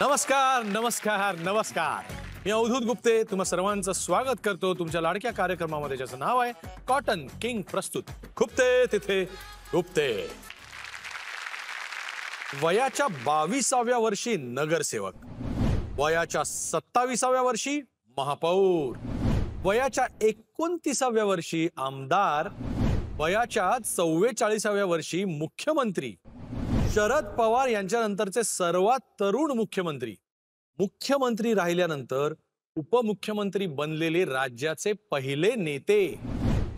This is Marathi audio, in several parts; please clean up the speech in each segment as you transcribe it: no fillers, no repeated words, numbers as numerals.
नमस्कार नमस्कार नमस्कार. मी अवधूत गुप्ते तुम्हा सर्वांचं स्वागत करतो तुमच्या लाडक्या कार्यक्रमामध्ये, ज्याचं नाव आहे कॉटन किंग प्रस्तुत खुपते तिथे गुप्ते. वयाच्या 22व्या वर्षी नगरसेवक, वयाच्या 27व्या वर्षी महापौर, वयाच्या 29व्या वर्षी आमदार, वयाच्या 44व्या वर्षी मुख्यमंत्री, शरद पवार यांच्यानंतरचे सर्वात तरुण मुख्यमंत्री, मुख्यमंत्री राहिल्यानंतर उपमुख्यमंत्री बनलेले राज्याचे पहिले नेते,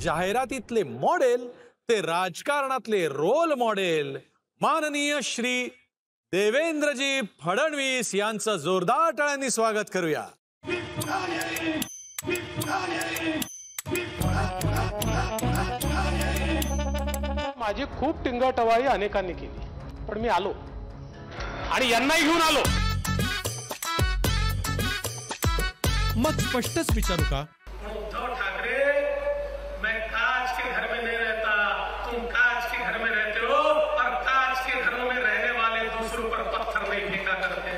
जाहिरातीतले मॉडेल ते राजकारणातले रोल मॉडेल, माननीय श्री देवेंद्रजी फडणवीस यांचं जोरदार टाळ्यांनी स्वागत करूया. माझी खूप टिंगटवाळी अनेकांनी केली, पण मी आलो आणि यांनाही घेऊन आलो. मग स्पष्टच विचारू का? उद्धव ठाकरे, मैं कांच के घर में नहीं रहता, तुम कांच के घर में रहते हो और कांच के घरों में रहने वाले दूसरों पर पत्थर नहीं फेंका करते.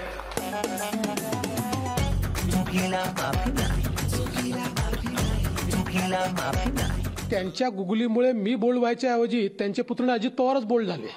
त्यांच्या गुगलीमुळे मी बोल्ड व्हायच्या ऐवजी त्यांचे पुत्र अजित पवारच बोल्ड झाले.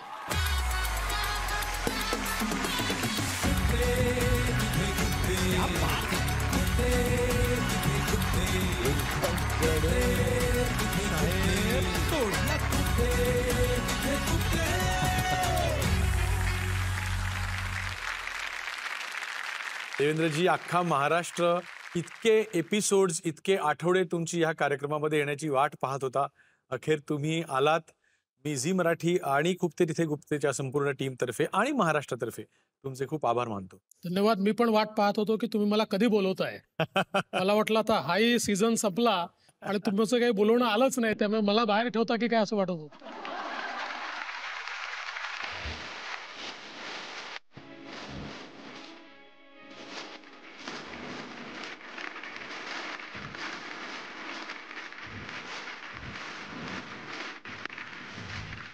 देवेंद्रजी, अख्खा महाराष्ट्र इतके एपिसोड्स, इतके आठवडे तुमची ह्या कार्यक्रमामध्ये येण्याची वाट पाहत होता. अखेर तुम्ही आलात. मी झी मराठी आणि खुपते तिथे गुप्तेच्या संपूर्ण टीम तर्फे आणि महाराष्ट्रातर्फे तुमचे खूप आभार मानतो. धन्यवाद. मी पण वाट पाहत होतो की तुम्ही मला कधी बोलवताय. मला वाटलं आता हाही सीझन संपला आणि तुमचं काही बोलवणं आलंच नाही, त्यामुळे मला बाहेर ठेवता की काय असं वाटत होतं.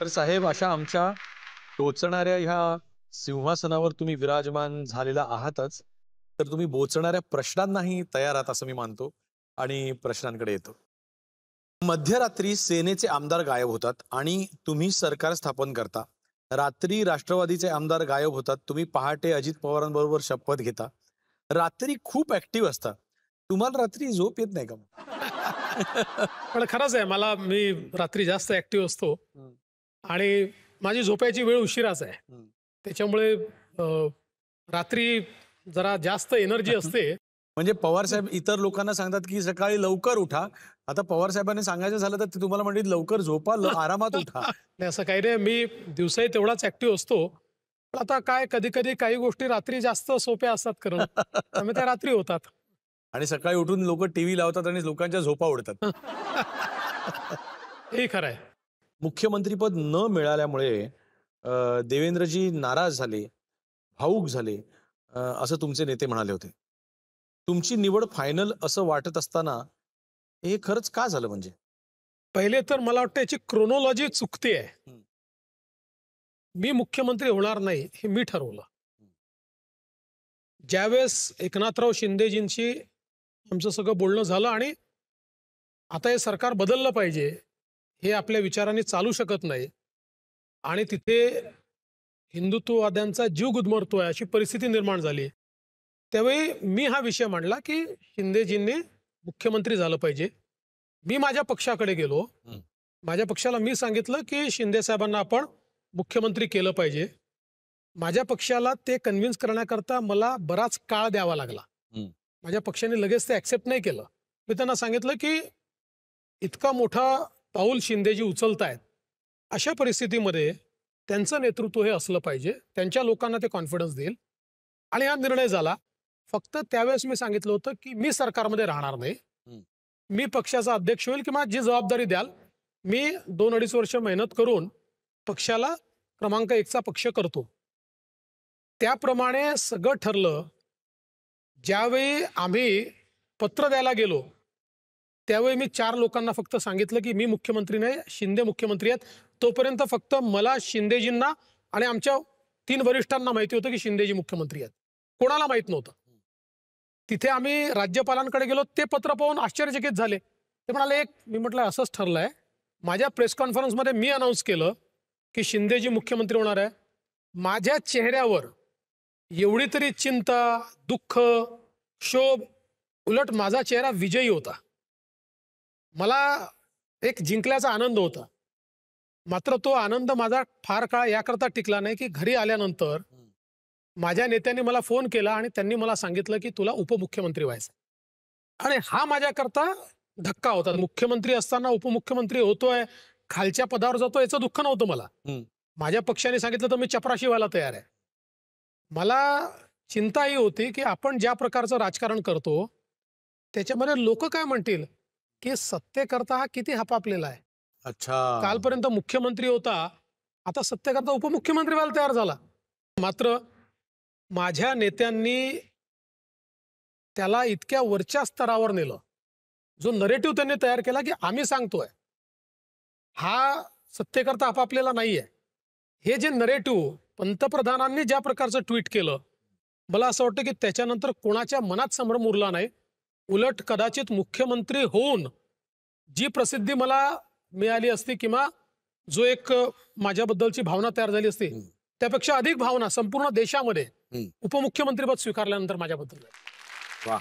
तर साहेब, अशा आमच्या टोचणाऱ्या ह्या सिंहासनावर तुम्ही विराजमान झालेला आहातच, तर तुम्ही बोचणाऱ्या प्रश्नांनाही तयार आहात असं मी मानतो आणि प्रश्नांकडे येतो. मध्यरात्री सेनेचे आमदार गायब होतात आणि तुम्ही सरकार स्थापन करता. रात्री राष्ट्रवादीचे आमदार गायब होतात, तुम्ही पहाटे अजित पवारांबरोबर शपथ घेता. रात्री खूप ऍक्टिव्ह असता. तुम्हाला रात्री झोप येत नाही का? पण खरंच आहे, मी रात्री जास्त ऍक्टिव्ह असतो आणि माझी झोपायची वेळ उशिराच आहे. त्याच्यामुळे रात्री जरा जास्त एनर्जी असते. म्हणजे पवार साहेब इतर लोकांना सांगतात की सकाळी लवकर उठा. आता पवार साहेबांनी सांगायचं झालं तर तुम्हाला म्हणतील लवकर झोपा, आरामात उठा. नाही, असं काही नाही. मी दिवसाही तेवढाच ऍक्टिव्ह असतो. पण आता काय, कधी कधी काही गोष्टी रात्री जास्त सोप्या असतात करणं, त्यामुळे त्या रात्री होतात. आणि सकाळी उठून लोक टीव्ही लावतात आणि लोकांच्या झोपा उडतात. हे खरं आहे. मुख्यमंत्रीपद न मिळाल्यामुळे देवेंद्रजी नाराज झाले, भावूक झाले, असं तुमचे नेते म्हणाले होते. तुमची निवड फायनल असं वाटत असताना हे खरंच का झालं? म्हणजे पहिले तर मला वाटतं याची क्रोनॉलॉजी चुकते आहे. मी मुख्यमंत्री होणार नाही हे मी ठरवलं. ज्यावेळेस एकनाथराव शिंदेजींशी आमचं सगळं बोलणं झालं आणि आता हे सरकार बदललं पाहिजे, हे आपल्या विचारांनी चालू शकत नाही आणि तिथे हिंदुत्ववाद्यांचा जीव गुदमरतोय अशी परिस्थिती निर्माण झाली, त्यावेळी मी हा विषय मांडला की शिंदेजींनी मुख्यमंत्री झालं पाहिजे. मी माझ्या पक्षाकडे गेलो. माझ्या पक्षाला मी सांगितलं की शिंदे साहेबांना आपण मुख्यमंत्री केलं पाहिजे. माझ्या पक्षाला ते कन्व्हिन्स करण्याकरता मला बराच काळ द्यावा लागला. माझ्या पक्षाने लगेच ते ऍक्सेप्ट नाही केलं. मी त्यांना सांगितलं की इतका मोठा पाऊल शिंदेजी उचलतायत, अशा परिस्थितीमध्ये त्यांचं नेतृत्व हे असलं पाहिजे, त्यांच्या लोकांना ते कॉन्फिडन्स देईल. आणि हा निर्णय झाला. फक्त त्यावेळेस मी सांगितलं होतं की मी सरकारमध्ये राहणार नाही, मी पक्षाचा अध्यक्ष होईल किंवा जी जबाबदारी द्याल, मी 2-2.5 वर्ष मेहनत करून पक्षाला क्रमांक 1चा पक्ष करतो. त्याप्रमाणे सगळं ठरलं. ज्यावेळी आम्ही पत्र द्यायला गेलो त्यावेळी मी 4 लोकांना फक्त सांगितलं की मी मुख्यमंत्री नाही, शिंदे मुख्यमंत्री आहेत. तोपर्यंत फक्त मला, शिंदेजींना आणि आमच्या 3 वरिष्ठांना माहिती होतं की शिंदेजी मुख्यमंत्री आहेत. कोणाला माहित नव्हतं. तिथे आम्ही राज्यपालांकडे गेलो, ते पत्र पाहून आश्चर्यचकित झाले. ते म्हणाले, मी म्हटलं असंच ठरलंय. माझ्या प्रेस कॉन्फरन्समध्ये मी अनाऊन्स केलं की शिंदेजी मुख्यमंत्री होणार आहे. माझ्या चेहऱ्यावर एवढी तरी चिंता, दुःख, क्षोभ, उलट माझा चेहरा विजयी होता. मला एक जिंकल्याचा आनंद होता. मात्र तो आनंद माझा फार काळ याकरता टिकला नाही की घरी आल्यानंतर माझ्या नेत्यांनी मला फोन केला आणि त्यांनी मला सांगितलं की तुला उपमुख्यमंत्री व्हायचं. आणि हा माझ्याकरता धक्का होता. मुख्यमंत्री असताना उपमुख्यमंत्री होतोय, खालच्या पदावर जातो, याचं दुःख नव्हतं मला. माझ्या पक्षाने सांगितलं तर मी चपराशी व्हायला तयार आहे. मला चिंता ही होती की आपण ज्या प्रकारचं राजकारण करतो त्याच्यामध्ये लोक काय म्हणतील की सत्तेकरता हा किती हपापलेला आहे. अच्छा. कालपर्यंत मुख्यमंत्री होता, आता सत्तेकरता उपमुख्यमंत्री व्हायला तयार झाला. मात्र माझ्या नेत्यांनी त्याला इतक्या वरच्या स्तरावर नेलं. जो नरेटिव्ह त्यांनी तयार केला की आम्ही सांगतोय हा सत्तेकरता आपापलेला नाहीये, हे जे नरेटिव्ह पंतप्रधानांनी ज्या प्रकारचं ट्विट केलं, मला असं वाटतं की त्याच्यानंतर कोणाच्या मनात संभ्रम उरला नाही. उलट कदाचित मुख्यमंत्री होऊन जी प्रसिद्धी मला मिळाली असती किंवा जो एक माझ्याबद्दलची भावना तयार झाली असती, त्यापेक्षा अधिक भावना संपूर्ण देशामध्ये उपमुख्यमंत्रीपद स्वीकारल्यानंतर माझ्याबद्दल. वा.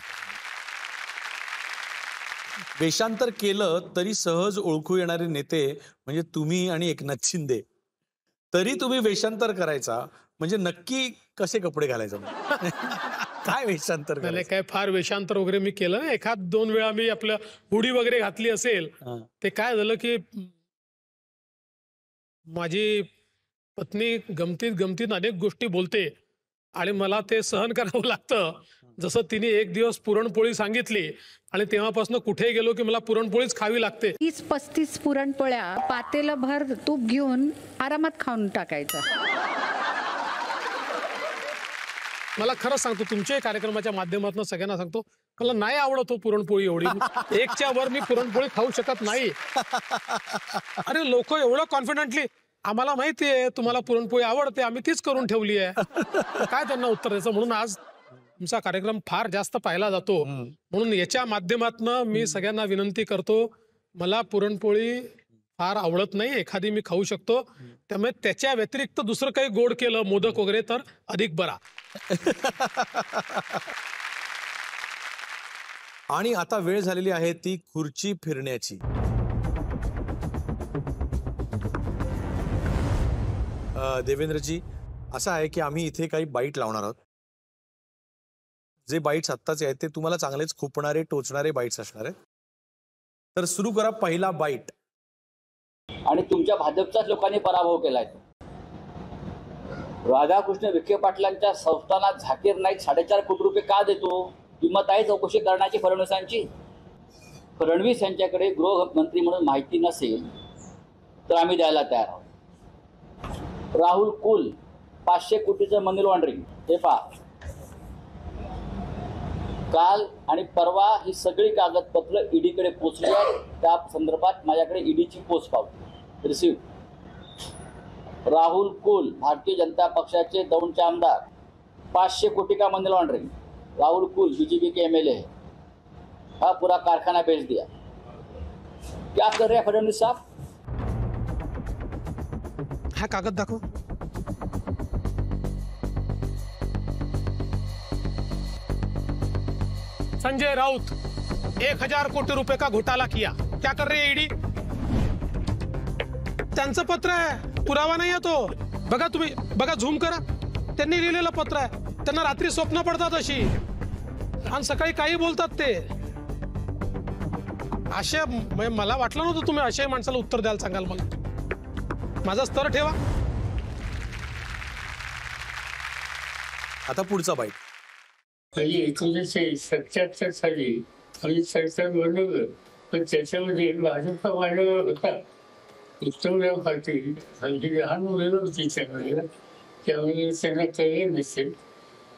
वेषांतर केलं तरी सहज ओळखू येणारे नेते म्हणजे तुम्ही आणि एकनाथ शिंदे. तरी तुम्ही वेषांतर करायचा म्हणजे नक्की कसे कपडे घालायचे? काय वेषांतर? काय फार वेषांतर वगैरे मी केलं नाही. एखाद दोन वेळा मी आपलं हुडी वगैरे घातली असेल. ते काय झालं की माझी पत्नी गमतीत गमतीत अनेक गोष्टी बोलते आणि मला ते सहन करावं लागतं. जसं तिने एक दिवस पुरणपोळी सांगितली आणि तेव्हापासून कुठे गेलो की मला पुरणपोळीच खावी लागते. 30-35 पुरणपोळ्या पातेलं भर तूप घेऊन आरामात खाऊन टाकायचं. मला खरंच सांगतो, तुमच्या कार्यक्रमाच्या माध्यमातून सगळ्यांना सांगतो, मला नाही आवडत हो पुरणपोळी एवढी. एकच्या वर मी पुरणपोळी खाऊ शकत नाही. अरे लोक एवढं कॉन्फिडेंटली, आम्हाला माहिती आहे तुम्हाला पुरणपोळी आवडते, आम्ही तीच करून ठेवली आहे. काय त्यांना उत्तर द्यायचं? म्हणून आज तुमचा कार्यक्रम फार जास्त पाहिला जातो. म्हणून याच्या माध्यमातून मी सगळ्यांना विनंती करतो, मला पुरणपोळी फार आवडत नाही, एखादी मी खाऊ शकतो. त्यामुळे त्याच्या व्यतिरिक्त दुसरं काही गोड केलं, मोदक वगैरे, तर अधिक बरा. आणि आता वेळ झालेली आहे ती खुर्ची फिरण्याची. देवेंद्रजी, असं आहे की आम्ही इथे काही बाईट लावणार आहोत. जे बाईट्स आत्ताचे आहेत ते तुम्हाला चांगलेच खुपणारे, टोचणारे बाईट्स असणार आहेत. तर सुरू करा पहिला बाईट. आणि तुमच्या भाजपच्याच लोकांनी पराभव केलाय. राधाकृष्ण विखे पाटलांच्या संस्थानात झाकीर नाईक 4.5 कोटी रुपये का देतो? किंमत आहे चौकशी करण्याची फडणवीसांची. फडणवीस यांच्याकडे गृहमंत्री म्हणून माहिती नसेल तर आम्ही द्यायला तयार आहोत. राहुल कुल 500 कोटीचं मनी लॉन्ड्रिंग, हे पहा. काल आणि परवा ही सगळी कागदपत्र ईडीकडे पोचली आहेत. त्या संदर्भात माझ्याकडे ईडीची पोच पावती रिसिव्ह. राहुल कुल भारतीय जनता पक्षाचे दौंडचे आमदार, 500 कोटी का मनी लॉन्ड्रिंग. राहुल कुल बीजेपी के एमएलए है. हा पूरा कारखाना बेच दिया. क्या कर रहे हैं फडणवीस साहब? हा कागद दाखव. संजय राउत 1000 कोटी रुपए का घोटाला किया. क्या कर रही है ईडी? त्यांचं पत्र आहे, पुरावा नाही आहे तो. बघा तुम्ही, बघा, झूम करा. त्यांनी लिहिलेलं पत्र आहे. त्यांना रात्री स्वप्न पडतात अशी आणि सकाळी काही बोलतात ते अशा. मला वाटलं नव्हतं तुम्ही अशाही माणसाला उत्तर द्यायला सांगाल. मला माझा स्तर ठेवा. आता पुढचा बाईट. 1977 साली आम्ही सरकार बनवलं, पण त्याच्यामध्ये भाजपचा मांडवर होता उत्तमराव पाटील. आमची लहान मुलं होती त्यामुळे त्यांना कळलं नसेल,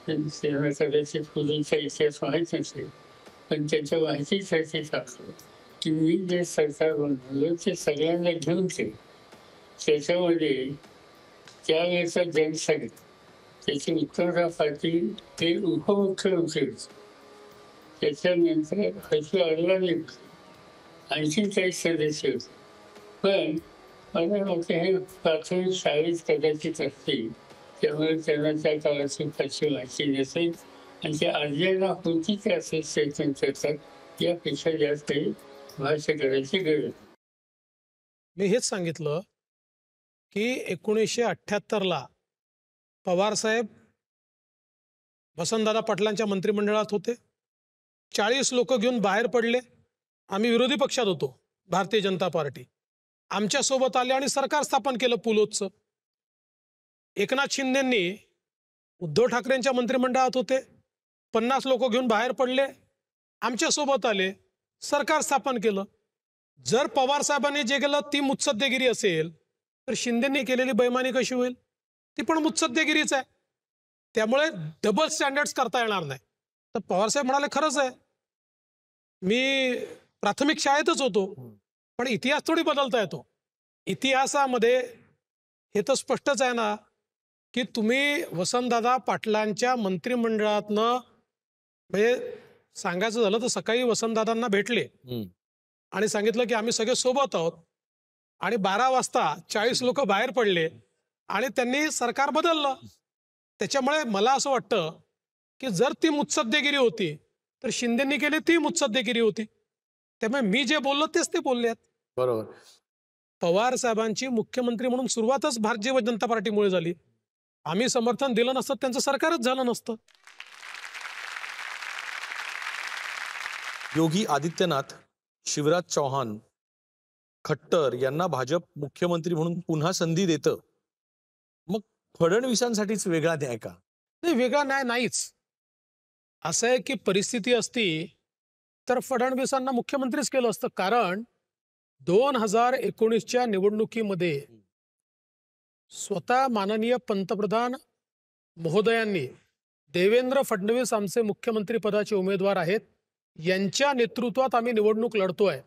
त्यांना कदाचित पूर्वीचा इतिहास माहीत नसेल. पण त्याच्या माहितीसाठी सांगतो की मी जे सरकार बनवलं ते सगळ्यांना घेऊन केलं. त्याच्यामध्ये त्यावेळेचा जनसंघ त्याची उत्तरासाठी ते उपमुख्यमंत्री, त्याच्यानंतर अशी अर्वाधिक आणखी काही सदस्य होते. पण मला वाटतं हे प्राथमिक शाळेत कदाचित असतील, त्यामुळे त्यांना त्या काळाची फारशी माहिती नसेल आणि त्या अर्जाला होती ते असे स्टेटमेंट करतात. यापेक्षा जास्त काही भाष्य करायची गरज नाही. मी हेच सांगितलं की 1978ला पवारसाहेब वसंतदादा पाटलांच्या मंत्रिमंडळात होते. 40 लोक घेऊन बाहेर पडले. आम्ही विरोधी पक्षात होतो, भारतीय जनता पार्टी. आमच्यासोबत आले आणि सरकार स्थापन केलं पुलोदचं. एकनाथ शिंदेंनी उद्धव ठाकरेंच्या मंत्रिमंडळात होते, 50 लोक घेऊन बाहेर पडले, आमच्यासोबत आले, सरकार स्थापन केलं. जर पवार साहेबांनी जे केलं ती मुत्सद्देगिरी असेल तर शिंदेंनी केलेली बेईमानी कशी होईल? ती पण मुत्सद्देगिरीच आहे. त्यामुळे डबल स्टँडर्ड्स करता येणार नाही. तर पवारसाहेब म्हणाले खरंच आहे, मी प्राथमिक शाळेतच होतो, पण इतिहास थोडी बदलता येतो. इतिहासामध्ये हे तर स्पष्टच आहे ना की तुम्ही वसंतदादा पाटलांच्या मंत्रिमंडळातनं, म्हणजे सांगायचं झालं तर सकाळी वसंतदादांना भेटले आणि सांगितलं की आम्ही सगळे सोबत आहोत, आणि 12 वाजता 40 लोक बाहेर पडले आणि त्यांनी सरकार बदललं. त्याच्यामुळे मला असं वाटतं की जर ती मुत्सद्देगिरी होती तर शिंदेंनी केली ती मुत्सद्देगिरी होती. त्यामुळे मी जे बोललो तेच ते बोलले आहेत. बरोबर. पवार साहेबांची मुख्यमंत्री म्हणून सुरुवातच भारतीय जनता पार्टीमुळे झाली. आम्ही समर्थन दिलं नसतं, त्यांचं सरकारच झालं नसतं. योगी आदित्यनाथ, शिवराज चौहान, खट्टर यांना भाजप मुख्यमंत्री म्हणून पुन्हा संधी देतं. मग फडणवीसांसाठीच वेगळा न्याय का? नाही, वेगळा न्याय नाहीच. असं आहे की परिस्थिती असती तर फडणवीसांना मुख्यमंत्रीच केलं असतं. कारण 2019च्या निवडणुकीमध्ये स्वतः माननीय पंतप्रधान महोदयांनी देवेंद्र फडणवीस आमचे मुख्यमंत्री पदाचे उमेदवार आहेत, यांच्या नेतृत्वात आम्ही निवडणूक लढतोय,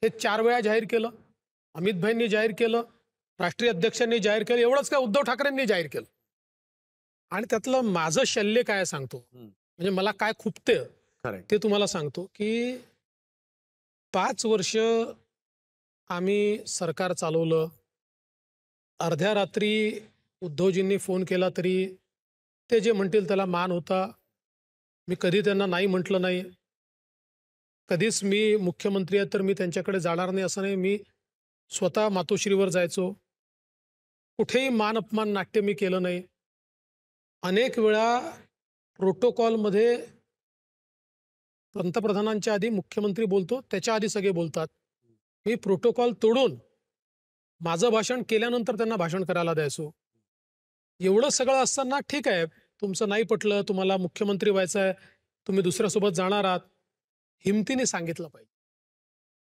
हे 4 वेळा जाहीर केलं. अमित भाईंनी जाहीर केलं, राष्ट्रीय अध्यक्षांनी जाहीर केलं, एवढंच काय उद्धव ठाकरेंनी जाहीर केलं. आणि त्यातलं माझं शल्य काय सांगतो, म्हणजे मला काय खुपतं ते तुम्हाला सांगतो की 5 वर्ष आम्ही सरकार चालवलं. अर्ध्या रात्री उद्धवजींनी फोन केला तरी ते जे म्हणतील त्याला मान होता. मी कधी त्यांना नाही म्हटलं नाही. कधीच मी मुख्यमंत्री आहे तर मी त्यांच्याकडे जाणार नाही असं नाही. मी स्वतः मातोश्रीवर जायचो. कुठेही मान अपमान नाट्य मी केलं नाही. अनेक वेळा प्रोटोकॉलमध्ये पंतप्रधानांच्या आधी मुख्यमंत्री बोलतो, त्याच्या आधी सगळे बोलतात. मी प्रोटोकॉल तोडून माझं भाषण केल्यानंतर त्यांना भाषण करायला द्यायचो. एवढं सगळं असताना ठीक आहे, तुमचं नाही पटलं, तुम्हाला मुख्यमंत्री व्हायचं आहे, तुम्ही दुसऱ्यासोबत जाणार आहात, हिमतीने सांगितलं पाहिजे,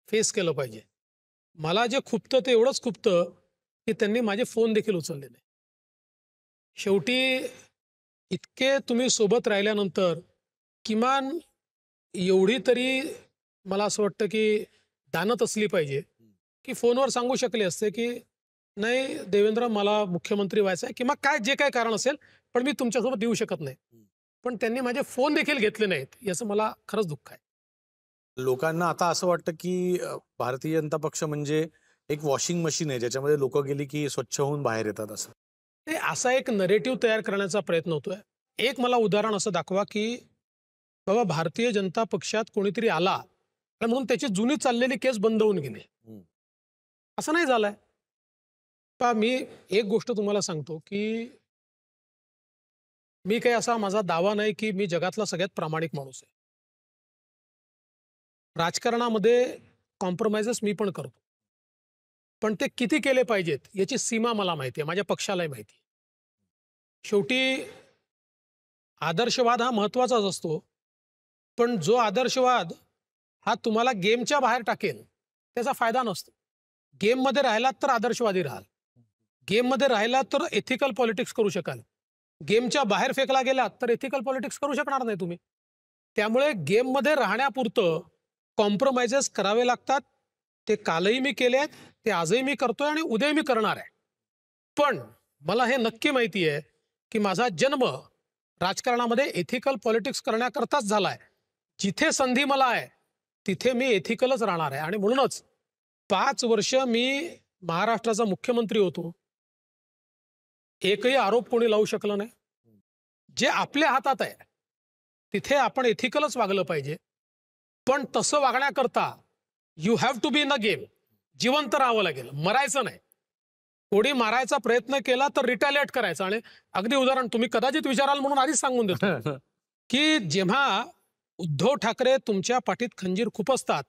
फेस केलं पाहिजे. मला जे खुपतं ते एवढंच खुपतं की त्यांनी माझे फोन देखील उचलले नाही. शेवटी इतके तुम्ही सोबत राहिल्यानंतर किमान एवढी तरी मला असं वाटतं की दानत असली पाहिजे की फोनवर सांगू शकले असते की नाही देवेंद्र, मला मुख्यमंत्री व्हायचं आहे किंवा काय जे काय कारण असेल, पण मी तुमच्यासोबत येऊ शकत नाही. पण त्यांनी माझे फोन देखील घेतले नाहीत, याचं मला खरंच दुःख आहे. लोकांना आता असं वाटतं की भारतीय जनता पक्ष म्हणजे एक वॉशिंग मशीन आहे, ज्याच्यामध्ये लोक गेली की स्वच्छ होऊन बाहेर येतात. असं ते असा एक नरेटिव्ह तयार करण्याचा प्रयत्न होतोय. एक मला उदाहरण असं दाखवा की बाबा भारतीय जनता पक्षात कोणीतरी आला आणि म्हणून त्याची जुनी चाललेली केस बंद होऊन गेली. असं नाही झालंय. मी एक गोष्ट तुम्हाला सांगतो की मी काही असा माझा दावा नाही की मी जगातला सगळ्यात प्रामाणिक माणूस आहे. राजकारणामध्ये कॉम्प्रोमाइजेस मी पण करतो, पण ते किती केले पाहिजेत याची सीमा मला माहिती आहे, माझ्या पक्षालाही माहिती आहे. शेवटी आदर्शवाद हा महत्वाचाच असतो, पण जो आदर्शवाद हा तुम्हाला गेमच्या बाहेर टाकेल त्याचा फायदा नसतो. गेममध्ये राहिलात तर आदर्शवादी राहाल, गेममध्ये राहिलात तर एथिकल पॉलिटिक्स करू शकाल. गेमच्या बाहेर फेकला गेलात तर एथिकल पॉलिटिक्स करू शकणार नाही तुम्ही. त्यामुळे गेममध्ये राहण्यापुरतं कॉम्प्रोमाइजेस करावे लागतात. ते कालही मी केले आहेत, ते आजही मी करतोय आणि उद्याही मी करणार आहे. पण मला हे नक्की माहिती आहे की माझा जन्म राजकारणामध्ये एथिकल पॉलिटिक्स करण्याकरताच झालाय. जिथे संधी मला आहे तिथे मी एथिकलच राहणार आहे. आणि म्हणूनच 5 वर्ष मी महाराष्ट्राचा मुख्यमंत्री होतो. एकही आरोप कोणी लावू शकलं नाही. जे आपल्या हातात आहे तिथे आपण एथिकलच वागलं पाहिजे. पण तसं वागण्याकरता you have to be in a game. जिवंत राहावं लागेल, मरायचं नाही. कोणी मारायचा प्रयत्न केला तर रिटॅलिएट करायचं. आणि अगदी उदाहरण तुम्ही कदाचित विचाराल म्हणून आधीच सांगून देतो की जेव्हा उद्धव ठाकरे तुमच्या पाठीत खंजीर खुपसतात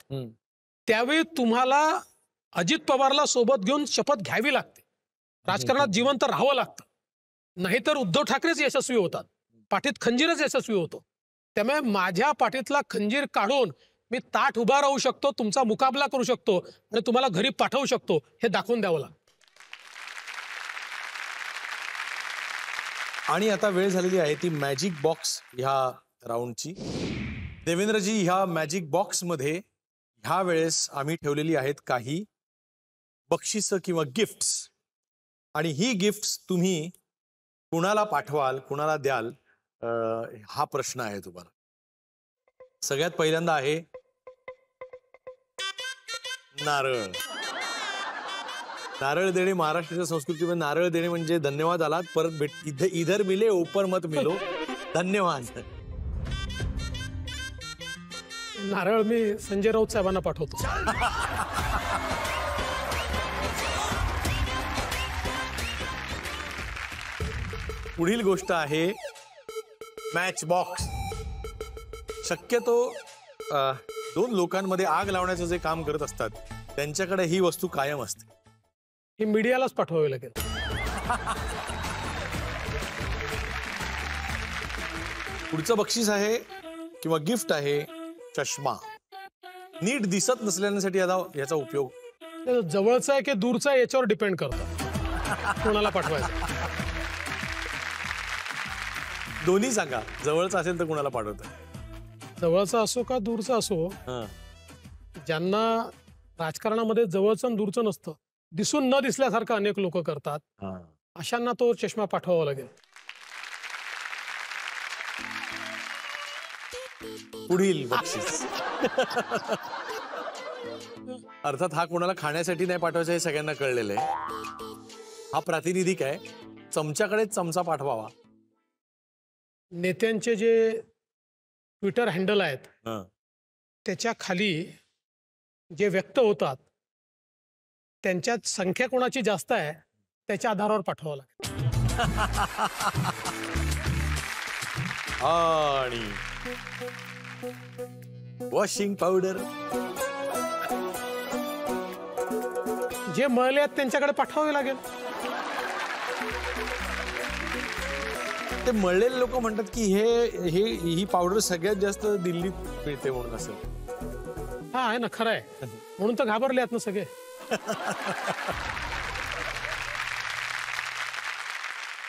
त्यावेळी तुम्हाला अजित पवारला सोबत घेऊन शपथ घ्यावी लागते. राजकारणात जिवंत राहावं लागतं. नाहीतर उद्धव ठाकरेच यशस्वी होतात, पाठीत खंजीरच यशस्वी होतो. त्यामुळे माझ्या पाठीतला खंजीर काढून मी ताठ उभा राहू शकतो, तुमचा मुकाबला करू शकतो आणि तुम्हाला घरी पाठवू शकतो हे दाखवून द्यावं लागतं. आणि आता वेळ झालेली आहे ती मॅजिक बॉक्स ह्या राऊंडची. देवेंद्रजी, ह्या मॅजिक बॉक्समध्ये ह्या वेळेस आम्ही ठेवलेली आहेत काही बक्षिसं किंवा गिफ्ट्स. आणि ही गिफ्ट्स तुम्ही कुणाला पाठवाल, कुणाला द्याल, हा प्रश्न आहे तुम्हाला. सगळ्यात पहिल्यांदा आहे नारळ. नारळ देणे महाराष्ट्राच्या संस्कृतीमध्ये नारळ देणे म्हणजे धन्यवाद आलात, परत इधर मिले ऊपर मत मिलो. धन्यवाद. नारळ मी संजय राऊत साहेबांना पाठवतो. पुढील गोष्ट आहे मॅच बॉक्स. शक्यतो 2 लोकांमध्ये आग लावण्याचं जे काम करत असतात त्यांच्याकडे ही वस्तू कायम असते. ही मीडियालाच पाठवावी लागेल. पुढचं बक्षीस आहे किंवा गिफ्ट आहे चष्मा. नीट दिसत नसल्यासाठी याचा उपयोग जवळचा आहे की दूरचा आहे याच्यावर डिपेंड करतं कोणाला पाठवायचं. दोन्ही सांगा. जवळचा असेल तर कुणाला पाठवतं? जवळचा असो का दूरचा असो, ज्यांना राजकारणामध्ये जवळचं आणि दूरचं नसतं, दिसून न दिसल्यासारखं अनेक लोक करतात, अशांना तो चष्मा पाठवावा लागेल. पुढील बक्षीस अर्थात हा कोणाला खाण्यासाठी नाही पाठवायचा हे सगळ्यांना कळलेलं आहे. हा प्रातिनिधिक आहे. चमच्याकडे चमचा पाठवावा. नेत्यांचे जे ट्विटर हँडल आहेत त्याच्या खाली जे व्यक्त होतात त्यांच्यात संख्या कोणाची जास्त आहे त्याच्या आधारावर पाठवावं लागेल. आणि वॉशिंग पावडर. जे मळले आहेत त्यांच्याकडे पाठवावे लागेल. ते मळलेले लोक म्हणतात की ही पावडर सगळ्यात जास्त दिल्लीत मिळते म्हणून. असं हा आहे ना, खरं आहे. म्हणून तर घाबरले आहेत ना सगळे.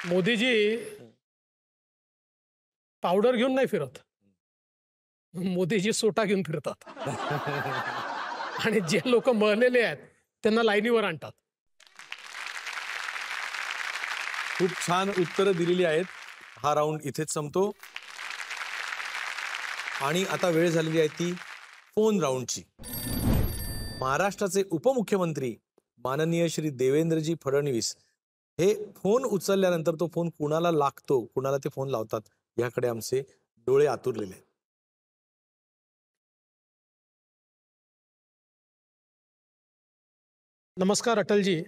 मोदीजी पावडर घेऊन नाही फिरत, मोदीजी सोटा घेऊन फिरतात. आणि जे लोक मळलेले आहेत त्यांना लाईनीवर आणतात. खूप छान उत्तरं दिलेली आहेत. हा राऊंड इथेच संपतो. आणि आता वेळ झालेली आहे ती फोन राऊंडची. महाराष्ट्राचे उपमुख्यमंत्री माननीय श्री देवेंद्रजी फडणवीस हे फोन उचलल्यानंतर तो फोन कुणाला लागतो, कुणाला ते फोन लावतात याकडे आमचे डोळे आतुरलेले आहेत. नमस्कार अटलजी.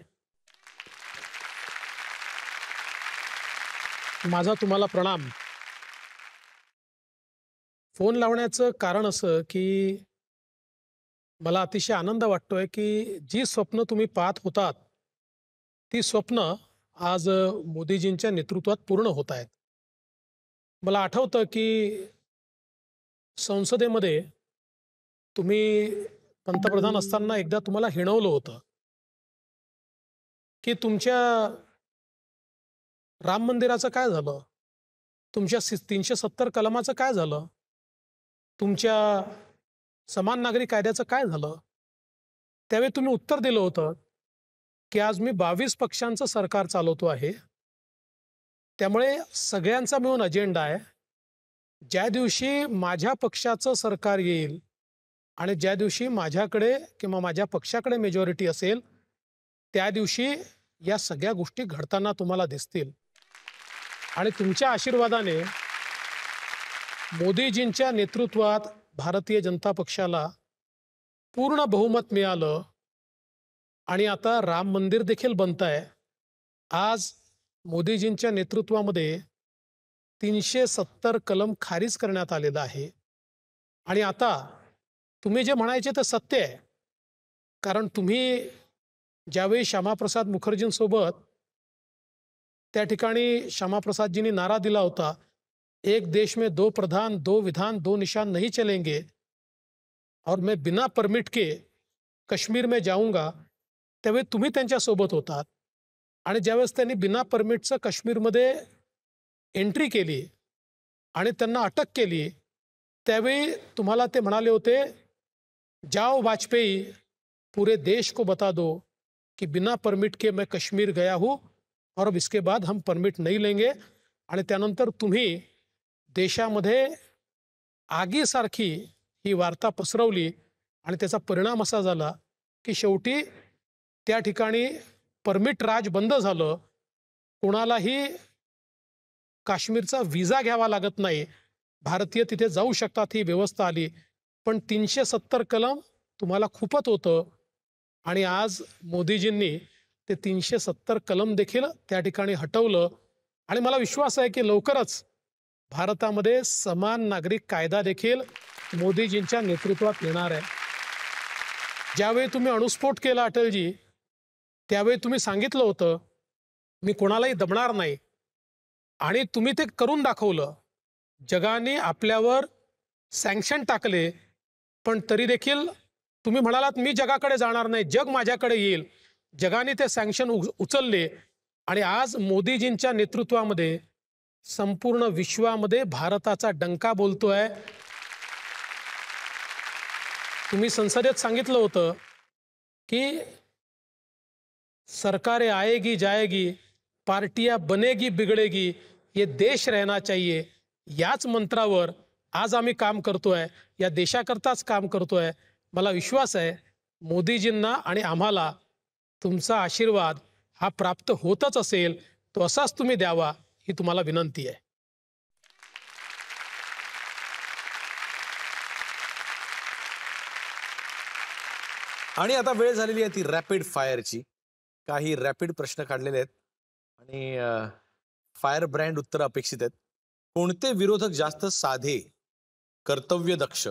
माझा तुम्हाला प्रणाम. फोन लावण्याचं कारण असं की मला अतिशय आनंद वाटतोय की जी स्वप्न तुम्ही पाहत होतात ती स्वप्न आज मोदीजींच्या नेतृत्वात पूर्ण होत आहेत. मला आठवतं की संसदेमध्ये तुम्ही पंतप्रधान असताना एकदा तुम्हाला हिणवलं होतं की तुमच्या राम मंदिराचं काय झालं, तुमच्या 370 कलमाचं काय झालं, तुमच्या समान नागरी कायद्याचं काय झालं. त्यावेळी तुम्ही उत्तर दिलं होतं की आज मी 22 पक्षांचं सरकार चालवतो आहे त्यामुळे सगळ्यांचा मिळून अजेंडा आहे. ज्या दिवशी माझ्या पक्षाचं सरकार येईल आणि ज्या दिवशी माझ्याकडे किंवा माझ्या पक्षाकडे मेजॉरिटी असेल, त्या दिवशी या सगळ्या गोष्टी घडताना तुम्हाला दिसतील. आणि तुमच्या आशीर्वादाने मोदीजींच्या नेतृत्वात भारतीय जनता पक्षाला पूर्ण बहुमत मिळालं आणि आता राम मंदिर देखील बनत आहे. आज मोदीजींच्या नेतृत्वामध्ये 370 कलम खारिज करण्यात आलेलं आहे. आणि आता तुम्ही जे म्हणायचे ते सत्य आहे, कारण तुम्ही ज्यावेळी श्यामाप्रसाद मुखर्जींसोबत त्या ठिकाणी श्यामाप्रसादजींनी नारा दिला होता, एक देश में दो प्रधान, दो विधान, दो निशान नहीं चलेंगे और मैं बिना परमिट के कश्मीर में जाऊंगा, त्यावेळी तुम्ही त्यांच्यासोबत होतात. आणि ज्यावेळेस त्यांनी बिना परमिटचं काश्मीरमध्ये एंट्री केली आणि त्यांना अटक केली, त्यावेळी तुम्हाला ते म्हणाले होते, जाओ वाजपेयी, पूरे देश को बता दो कि बिना परमिट के मैं कश्मीर गया हूँ और अब इसके बाद हम परमिट नहीं लेंगे. आणि त्यानंतर तुम्ही देशामध्ये आगीसारखी ही वार्ता पसरवली आणि त्याचा परिणाम असा झाला की शेवटी त्या ठिकाणी परमिट राज बंद झालं. कोणालाही काश्मीरचा विजा घ्यावा लागत नाही, भारतीय तिथे जाऊ शकतात, ही व्यवस्था आली. पण 370 कलम तुम्हाला खूपच होतं आणि आज मोदीजींनी ते 370 कलम देखील त्या ठिकाणी हटवलं. आणि मला विश्वास आहे की लवकरच भारतामध्ये समान नागरिक कायदा देखील मोदीजींच्या नेतृत्वात येणार आहे. ज्यावेळी तुम्ही अणुस्फोट केला अटलजी, त्यावेळी तुम्ही सांगितलं होतं मी कोणालाही दबणार नाही, आणि तुम्ही ते करून दाखवलं. जगाने आपल्यावर सँक्शन टाकले, पण तरी देखील तुम्ही म्हणालात मी जगाकडे जाणार नाही, जग माझ्याकडे येईल. जगाने ते सँक्शन उचलले आणि आज मोदीजींच्या नेतृत्वामध्ये संपूर्ण विश्वामध्ये भारताचा डंका बोलतोय. तुम्ही संसदेत सांगितलं होतं की सरकारें आएगी जाएगी, पार्टियां बनेगी बिगड़ेगी, ये देश रहना चाहिए. याच मंत्रावर आज आम्ही काम करतोय, या देशाकरताच काम करतोय. मला विश्वास आहे मोदीजींना आणि आम्हाला तुमचा आशीर्वाद हा प्राप्त होतच असेल, तो असाच तुम्ही द्यावा ही तुम्हाला विनंती आहे. आणि आता वेळ झालेली आहे ती रॅपिड फायरची. काही रॅपिड प्रश्न काढलेले आहेत आणि फायर ब्रँड उत्तर अपेक्षित आहेत. कोणते विरोधक जास्त साधे, कर्तव्यदक्ष,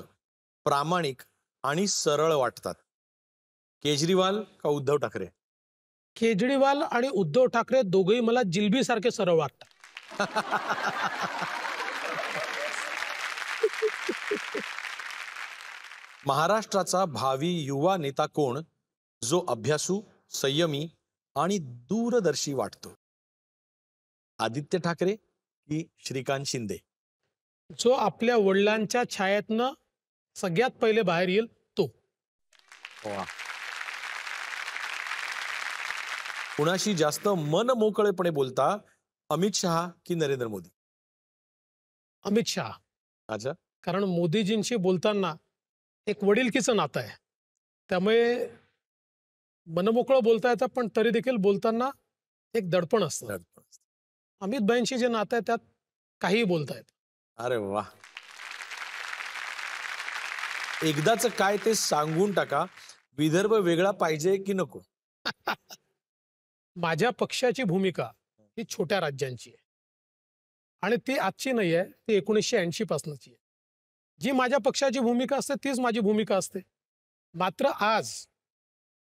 प्रामाणिक आणि सरळ वाटतात? केजरीवाल का उद्धव ठाकरे? केजरीवाल आणि उद्धव ठाकरे दोघेही मला जिलबीसारखे सरळ वाटतात. महाराष्ट्राचा भावी युवा नेता कोण, जो अभ्यासू, संयमी आणि दूरदर्शी वाटतो? आदित्य ठाकरे की श्रीकांत शिंदे? जो आपल्या वडिलांच्या छायेतनं सगळ्यात पहिले बाहेर येईल तो. कुणाशी जास्त मन मोकळेपणे बोलता, अमित शहा की नरेंद्र मोदी? अमित शहा. अच्छा. कारण मोदीजींशी बोलताना एक वडिलकीचं नातं आहे, त्यामुळे मनमोकळं बोलता येतं, पण तरी देखील बोलताना एक दडपण असतं. अमित भाईंशी जे नातं आहे त्यात काहीही बोलता येतं. अरे वा. एकदाच काय ते सांगून टाका, विदर्भ वेगळा पाहिजे की नको? माझ्या पक्षाची भूमिका ही छोट्या राज्यांची आहे आणि ती आजची नाही आहे, ती 1980 पासूनची आहे. जी माझ्या पक्षाची भूमिका असते तीच माझी भूमिका असते. मात्र आज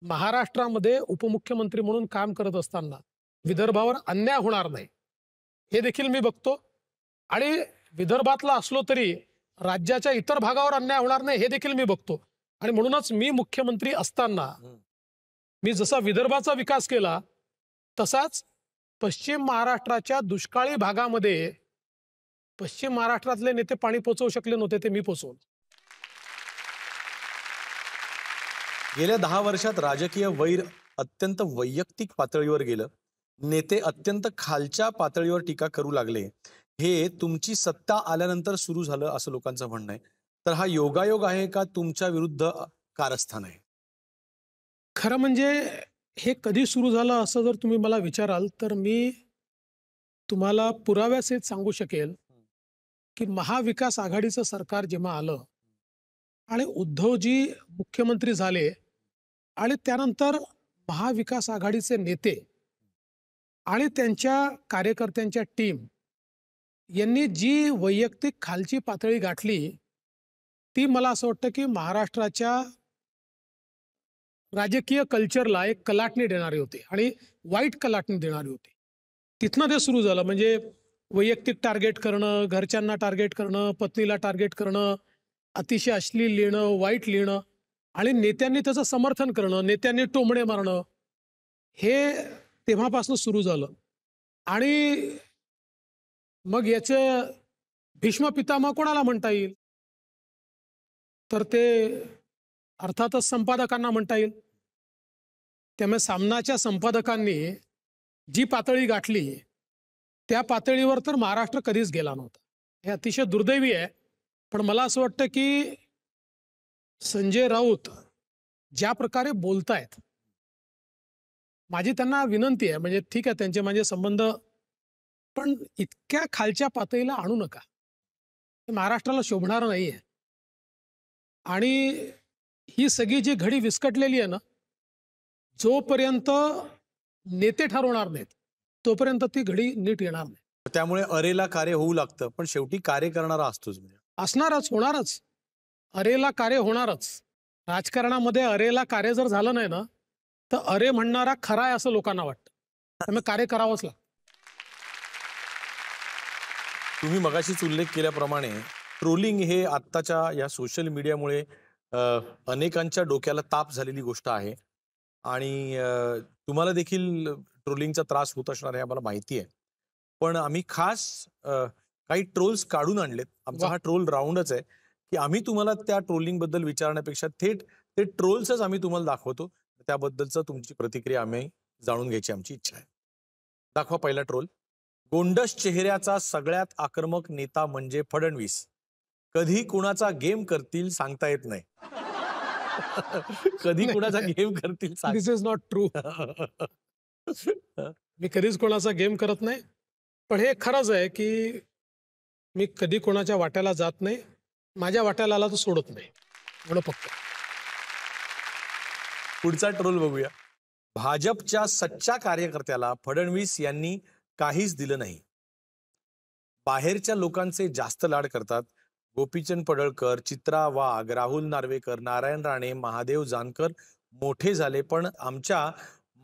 महाराष्ट्रामध्ये उपमुख्यमंत्री म्हणून काम करत असताना विदर्भावर अन्याय होणार नाही हे देखील मी बघतो, आणि विदर्भातला असलो तरी राज्याच्या इतर भागावर अन्याय होणार नाही हे देखील मी बघतो. आणि म्हणूनच मी मुख्यमंत्री असताना मी जसा विदर्भाचा विकास केला, तसाच पश्चिम महाराष्ट्राच्या दुष्काळी भागामध्ये पश्चिम महाराष्ट्रातले नेते पाणी पोचवू शकले नव्हते, ते मी पोचवलं. गेल्या 10 वर्षात राजकीय वैर अत्यंत वैयक्तिक पातळीवर गेलं. नेते अत्यंत खालच्या पातळीवर टीका करू लागले, हे तुमची सत्ता आल्यानंतर सुरू झालं असं लोकांचं म्हणणं आहे. तर हा योगायोग आहे का तुमच्या विरुद्ध कारस्थान आहे? खरं म्हणजे हे कधी सुरू झालं असं जर तुम्ही मला विचाराल तर मी तुम्हाला पुराव्यासहित सांगू शकेल की महाविकास आघाडीचं सरकार जेव्हा आलं आणि उद्धवजी मुख्यमंत्री झाले आणि त्यानंतर महाविकास आघाडीचे नेते आणि त्यांच्या कार्यकर्त्यांच्या टीम यांनी जी वैयक्तिक खालची पातळी गाठली ती मला असं वाटतं की महाराष्ट्राच्या राजकीय कल्चरला एक कलाटणी देणारी होती आणि वाईट कलाटणी देणारी होती. तिथनं ते सुरू झालं. म्हणजे वैयक्तिक टार्गेट करणं, घरच्यांना टार्गेट करणं, पत्नीला टार्गेट करणं, अतिशय अश्लील लिहिणं, वाईट लिहिणं आणि नेत्यांनी त्याचं समर्थन करणं, नेत्यांनी टोमणे मारणं, हे तेव्हापासून सुरू झालं. आणि मग याचं भीष्म पितामह कोणाला म्हणता येईल? तर ते अर्थातच संपादकांना म्हणता येईल. त्यामुळे सामनाच्या संपादकांनी जी पातळी गाठली त्या पातळीवर तर महाराष्ट्र कधीच गेला नव्हता. हे अतिशय दुर्दैवी आहे. पण मला असं वाटतं की संजय राऊत ज्या प्रकारे बोलतायत, माझी त्यांना विनंती आहे, म्हणजे ठीक आहे त्यांचे माझे संबंध, पण इतक्या खालच्या पातळीला आणू नका. हे महाराष्ट्राला शोभणार नाही आहे. आणि ही सगळी जी घडी विस्कटलेली आहे ना, जोपर्यंत नेते ठरवणार नाहीत तोपर्यंत ती घडी नीट येणार नाही. त्यामुळे अरेला कार्य होऊ लागतं, पण शेवटी कार्य करणारा असतोच. म्हणजे असणारच, होणारच. अरेला कार्य होणारच. राजकारणामध्ये अरेला कार्य जर झालं नाही ना तर अरे म्हणणारा खरा आहे असं लोकांना वाटतं. त्यामुळे कार्य करावंच लागतं. तुम्ही मगाशीच उल्लेख केल्याप्रमाणे ट्रोलिंग हे आत्ताच्या या सोशल मीडियामुळे अनेकांच्या डोक्याला ताप झालेली गोष्ट आहे. आणि तुम्हाला देखील ट्रोलिंगचा त्रास होत असणार आहे आम्हाला माहिती आहे. पण आम्ही खास काही ट्रोल्स काढून आणलेत. आमचा हा ट्रोल राऊंडच आहे की आम्ही तुम्हाला त्या ट्रोलिंग बद्दल विचारण्यापेक्षा थेट ते ट्रोल्सच आम्ही तुम्हाला दाखवतो. त्याबद्दलचं तुमची प्रतिक्रिया आम्ही जाणून घ्यायची आमची इच्छा आहे. दाखवा पहिला ट्रोल. गोंडस चेहऱ्याचा सगळ्यात आक्रमक नेता म्हणजे फडणवीस. कधी कुणाचा गेम करतील सांगता येत नाही. कधी कुणाचा गेम करतील दिस इज नॉट ट्रू. मी कधीच कोणाचा गेम करत नाही. पण हे खरंच आहे की मी कधी कोणाच्या वाट्याला जात नाही. माझ्या वाट्याला आला तर सोडत नाही, एवढं फक्त. पुढचा ट्रोल बघूया. भाजपच्या सच्च्या कार्यकर्त्याला फडणवीस यांनी काहीच दिलं नाही. बाहेरच्या लोकांचे जास्त लाड करतात. गोपीचंद पडळकर, चित्रा वाघ, राहुल नार्वेकर, नारायण राणे, महादेव जानकर मोठे झाले, पण आमच्या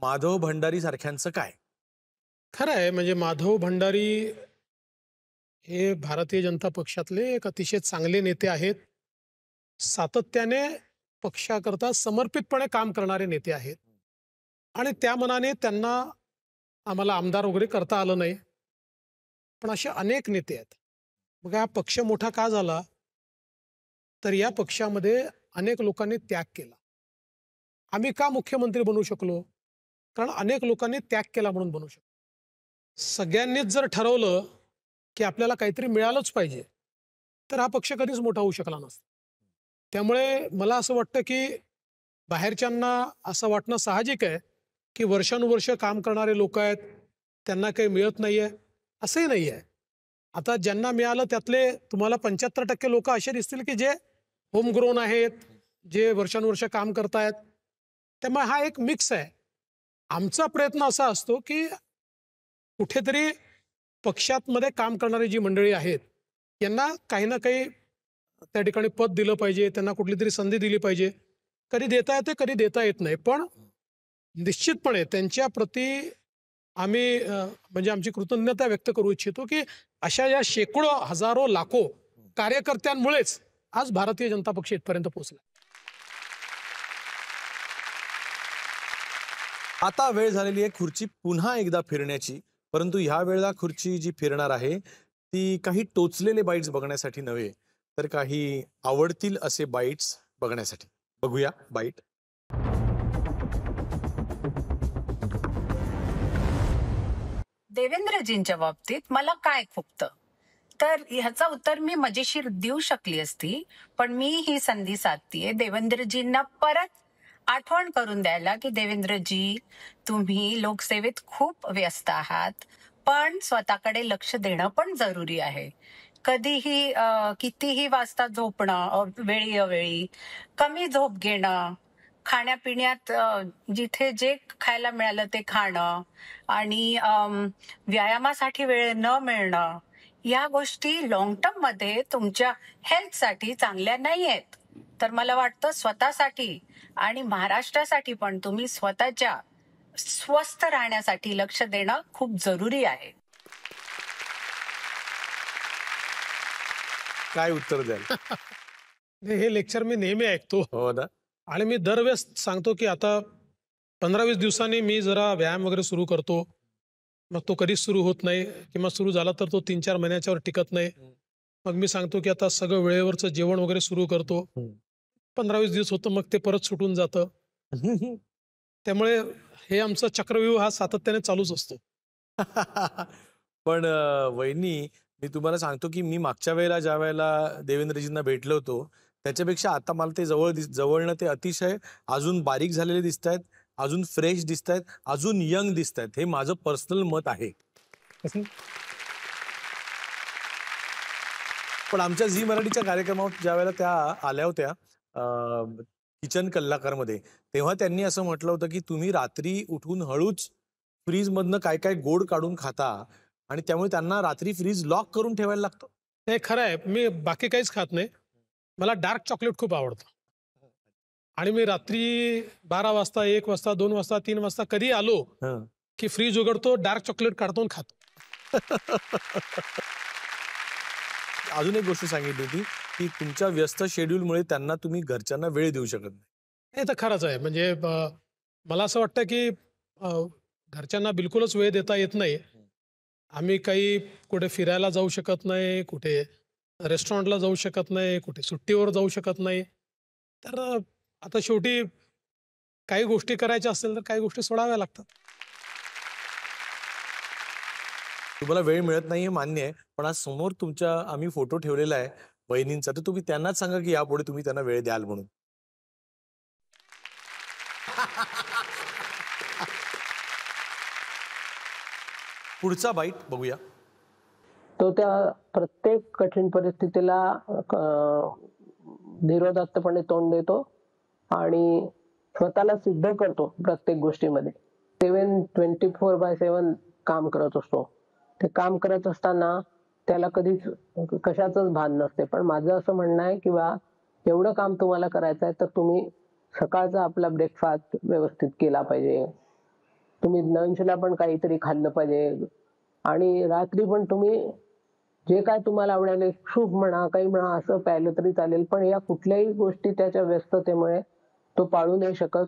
माधव भंडारी सारख्यांचं काय? खरं आहे. म्हणजे माधव भंडारी हे भारतीय जनता पक्षातले एक अतिशय चांगले नेते आहेत. सातत्याने पक्षाकरता समर्पितपणे काम करणारे नेते आहेत. आणि त्या मनाने त्यांना आम्हाला आमदार वगैरे करता आलं नाही. पण असे अनेक नेते आहेत. मग हा पक्ष मोठा का झाला? तर या पक्षामध्ये अनेक लोकांनी त्याग केला. आम्ही का मुख्यमंत्री बनू शकलो? कारण अनेक लोकांनी त्याग केला म्हणून बनू शकलो. सगळ्यांनीच जर ठरवलं की आपल्याला काहीतरी मिळालंच पाहिजे तर हा पक्ष कधीच मोठा होऊ शकला नसता. त्यामुळे मला असं वाटतं की बाहेरच्यांना असं वाटणं साहजिक आहे की वर्षानुवर्ष काम करणारे लोक आहेत, त्यांना काही मिळत नाही आहे. असंही नाही आहे. आता ज्यांना मिळालं त्यातले तुम्हाला 75% लोक असे दिसतील की जे होमग्रोन आहेत, जे वर्षानुवर्ष काम करतायत. त्यामुळे हा एक मिक्स आहे. आमचा प्रयत्न असा असतो की कुठेतरी पक्षातमध्ये काम करणारी जी मंडळी आहेत यांना काही ना काही त्या ठिकाणी पद दिलं पाहिजे, त्यांना कुठली तरी संधी दिली पाहिजे. कधी देता येते, कधी देता येत नाही. पण निश्चितपणे त्यांच्या प्रती आम्ही म्हणजे आमची कृतज्ञता व्यक्त करू इच्छितो की अशा या शेकडो, हजारो, लाखो कार्यकर्त्यांमुळेच आज भारतीय जनता पक्ष इथपर्यंत पोहोचला. आता वेळ झालेली आहे खुर्ची पुन्हा एकदा फिरण्याची. परंतु ह्या वेळेला खुर्ची जी फिरणार आहे ती काही टोचलेले बाईट्स बघण्यासाठी नव्हे, तर काही आवडतील असे बाईट्स बघण्यासाठी. बघूया बाईट. देवेंद्रजींच्या बाबतीत मला काय खुपतं, तर ह्याचं उत्तर मी मजेशीर देऊ शकली असती, पण मी ही संधी साधतीये देवेंद्रजींना परत आठवण करून द्यायला की देवेंद्रजी, तुम्ही लोकसेवेत खूप व्यस्त आहात, पण स्वतःकडे लक्ष देणं पण जरुरी आहे. कधीही कितीही वाजता झोपणं वेळी अवेळी, कमी झोप घेणं, खाण्यापिण्यात जिथे जे खायला मिळालं ते खाणं आणि व्यायामासाठी वेळ न मिळणं, या गोष्टी लॉंग टर्म मध्ये तुमच्या हेल्थसाठी चांगल्या नाही आहेत. तर मला वाटतं स्वतःसाठी आणि महाराष्ट्रासाठी पण तुम्ही स्वतःच्या स्वस्थ राहण्यासाठी लक्ष देणं खूप जरुरी आहे. काय उत्तर द्याल? हे लेक्चर मी नेहमी ऐकतो हो ना. आणि मी दरवेळेस सांगतो की आता 15-20 दिवसांनी मी जरा व्यायाम वगैरे सुरू करतो. मग तो कधीच सुरू होत नाही, किंवा सुरू झाला तर तो 3-4 महिन्याच्यावर टिकत नाही. मग मी सांगतो की आता सगळं वेळेवरचं जेवण वगैरे सुरू करतो. 15-20 दिवस होतं, मग ते परत सुटून जातं. त्यामुळे हे आमचं चक्रव्यूह हा सातत्याने चालूच असतो. पण वहिनी, मी तुम्हाला सांगतो की मी मागच्या वेळेला ज्या वेळेला देवेंद्रजींना भेटलो होतो, त्याच्यापेक्षा आता मला ते जवळनं ते अतिशय अजून बारीक झालेले दिसत आहेत, अजून फ्रेश दिसत आहेत, अजून यंग दिसत आहेत. हे माझं पर्सनल मत आहे. पण आमच्या झी मराठीच्या कार्यक्रमात ज्या वेळेला त्या आल्या होत्या किचन कलाकारमध्ये, तेव्हा त्यांनी असं म्हटलं होतं की तुम्ही रात्री उठून हळूच फ्रीज मधनं काय काय गोड काढून खाता आणि त्यामुळे त्यांना रात्री फ्रीज लॉक करून ठेवायला लागतं. हे खरं आहे. मी बाकी काहीच खात नाही. मला डार्क चॉकलेट खूप आवडतं आणि मी रात्री 12 वाजता, 1 वाजता, 2 वाजता, 3 वाजता कधी आलो की फ्रीज उघडतो, डार्क चॉकलेट काढतो आणि खातो. अजून एक गोष्ट सांगितली होती की तुमच्या व्यस्त शेड्यूलमुळे त्यांना तुम्ही घरच्यांना वेळ देऊ शकत नाही. हे तर खरंच आहे. म्हणजे मला असं वाटतं की घरच्यांना बिलकुलच वेळ देता येत नाही. आम्ही काही कुठे फिरायला जाऊ शकत नाही, कुठे रेस्टॉरंटला जाऊ शकत नाही, कुठे सुट्टीवर जाऊ शकत नाही. तर आता शेवटी काही गोष्टी करायच्या असतील तर काही गोष्टी सोडाव्या लागतात. तुम्हाला वेळ मिळत नाही हे मान्य आहे, पण आज समोर तुमच्या आम्ही फोटो ठेवलेला आहे बहिणींचा, तर तुम्ही त्यांनाच सांगा की यापुढे तुम्ही त्यांना वेळ द्याल म्हणून. पुढचा बाईट बघूया. तो त्या प्रत्येक कठीण परिस्थितीला धीरोदात्तपणे तोंड देतो आणि स्वतःला सिद्ध करतो प्रत्येक गोष्टीमध्ये. 24/7 काम करत असतो. ते काम करत असताना त्याला कधीच कशाचंच भान नसते. पण माझं असं म्हणणं आहे की बा, एवढं काम तुम्हाला करायचं आहे तर तुम्ही सकाळचा आपला ब्रेकफास्ट व्यवस्थित केला पाहिजे, तुम्ही लंचला पण काहीतरी खाल्लं पाहिजे आणि रात्री पण तुम्ही जे काय तुम्हाला आवडेल, सूप म्हणा, काही म्हणा, असं प्यायलं तरी चालेल. पण या कुठल्याही गोष्टी त्याच्या व्यस्ततेमुळे तो पाळू नाही शकत.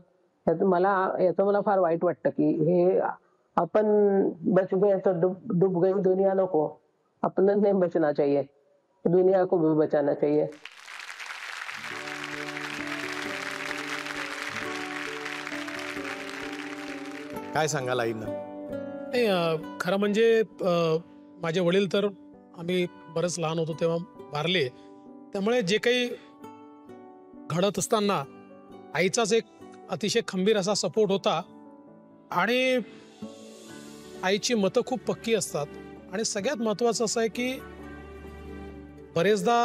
याचं मला फार वाईट वाटतं की हे अपन बच गए तो डूब गई दुनिया नको, अपना नहीं बचना चाहिए, दुनिया को भी बचाना चाहिए. काय सांगाल आईंना? नाही, खरं म्हणजे माझे वडील तर आम्ही बरंच लहान होतो तेव्हा वारले. त्यामुळे जे काही घडत असताना आईचाच एक अतिशय खंबीर असा सपोर्ट होता आणि आईची मतं खूप पक्की असतात. आणि सगळ्यात महत्त्वाचं असं आहे की बरेचदा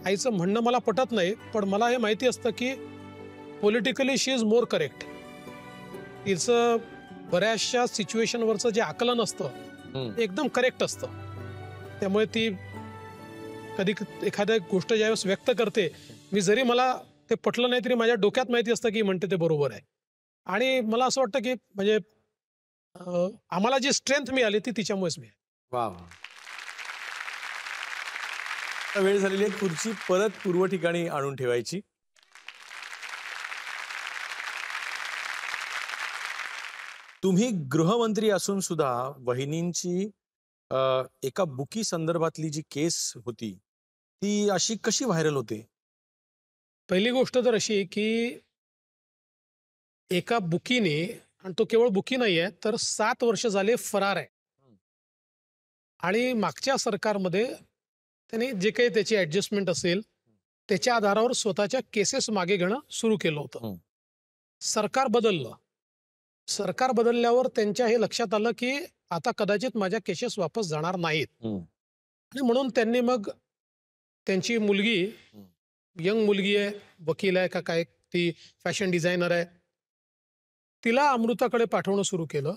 आईचं म्हणणं मला पटत नाही, पण मला हे माहिती असतं की politically she is more correct. तिचं बऱ्याचशा सिच्युएशनवरचं जे आकलन असतं एकदम करेक्ट असतं. त्यामुळे ती कधी एखाद्या गोष्ट ज्यावेळेस व्यक्त करते, मी जरी मला ते पटलं नाही तरी माझ्या डोक्यात माहिती असतं की म्हणते ते बरोबर आहे. आणि मला असं वाटतं की म्हणजे आम्हाला जी स्ट्रेंथ मिळाली ती तिच्यामुळेच मिळाली. वा. वेळ झालेली आहे खुर्ची परत पूर्व ठिकाणी आणून ठेवायची. तुम्ही गृहमंत्री असून सुद्धा वहिनींची एका बुकी संदर्भातली जी केस होती ती अशी कशी व्हायरल होते? पहिली गोष्ट तर अशी की एका बुकीने, आणि तो केवळ बुकी नाही आहे तर 7 वर्ष झाले फरार आहे. आणि मागच्या सरकारमध्ये त्यांनी जे काही त्याची ऍडजस्टमेंट असेल त्याच्या आधारावर स्वतःच्या केसेस मागे घेणं सुरू केलं होतं. सरकार बदललं. सरकार बदलल्यावर त्यांच्या हे लक्षात आलं की आता कदाचित माझ्या केसेस वापस जाणार नाहीत. आणि म्हणून त्यांनी मग त्यांची मुलगी, यंग मुलगी आहे, वकील आहे का काय, ती फॅशन डिझायनर आहे, तिला अमृताकडे पाठवणं सुरू केलं.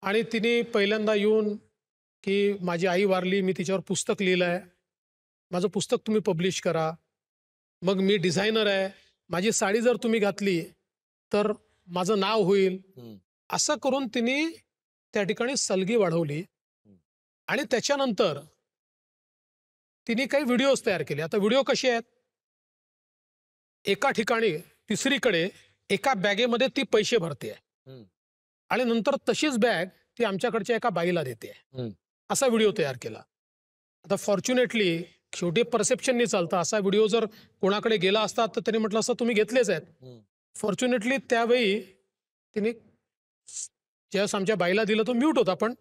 आणि तिने पहिल्यांदा येऊन की माझी आई वारली, मी तिच्यावर पुस्तक लिहिलं आहे, माझं पुस्तक तुम्ही पब्लिश करा, मग मी डिझायनर आहे, माझी साडी जर तुम्ही घातली तर माझं नाव होईल, असं करून तिने त्या ठिकाणी सलगी वाढवली. आणि त्याच्यानंतर तिने काही व्हिडिओज तयार केले. आता व्हिडिओ कसे आहेत, एका ठिकाणी तिसरीकडे एका बॅगेमध्ये ती पैसे भरते आणि नंतर तशीच बॅग ती आमच्याकडच्या एका बाईला देते, असा व्हिडिओ तयार केला. आता फॉर्च्युनेटली शेवटी परसेप्शननी चालतं. असा व्हिडिओ जर कोणाकडे गेला असता तर त्यांनी म्हटलं असतं तुम्ही घेतलेच आहेत. फॉर्च्युनेटली त्यावेळी तिने ज्यावेळेस आमच्या बाईला दिलं तो म्यूट होता, पण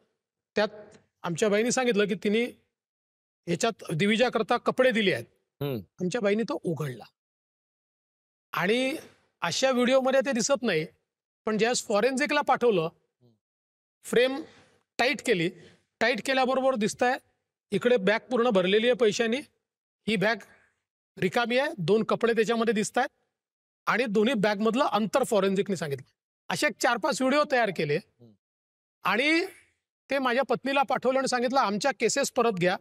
त्यात आमच्या बाईने सांगितलं की तिने याच्यात दिविजाकरता कपडे दिले आहेत. आमच्या बाईने तो उघडला. आणि अशा व्हिडिओमध्ये ते दिसत नाही, पण ज्यावेळेस फॉरेन्सिकला पाठवलं, फ्रेम टाईट केली, टाईट केल्याबरोबर दिसतंय इकडे बॅग पूर्ण भरलेली आहे पैशांनी, ही बॅग रिकामी आहे, 2 कपडे त्याच्यामध्ये दिसत आहेत आणि दोन्ही बॅगमधलं अंतर फॉरेन्सिकने सांगितलं. असे 4-5 व्हिडिओ तयार केले आणि ते माझ्या पत्नीला पाठवलं आणि सांगितलं आमच्या केसेस परत घ्या,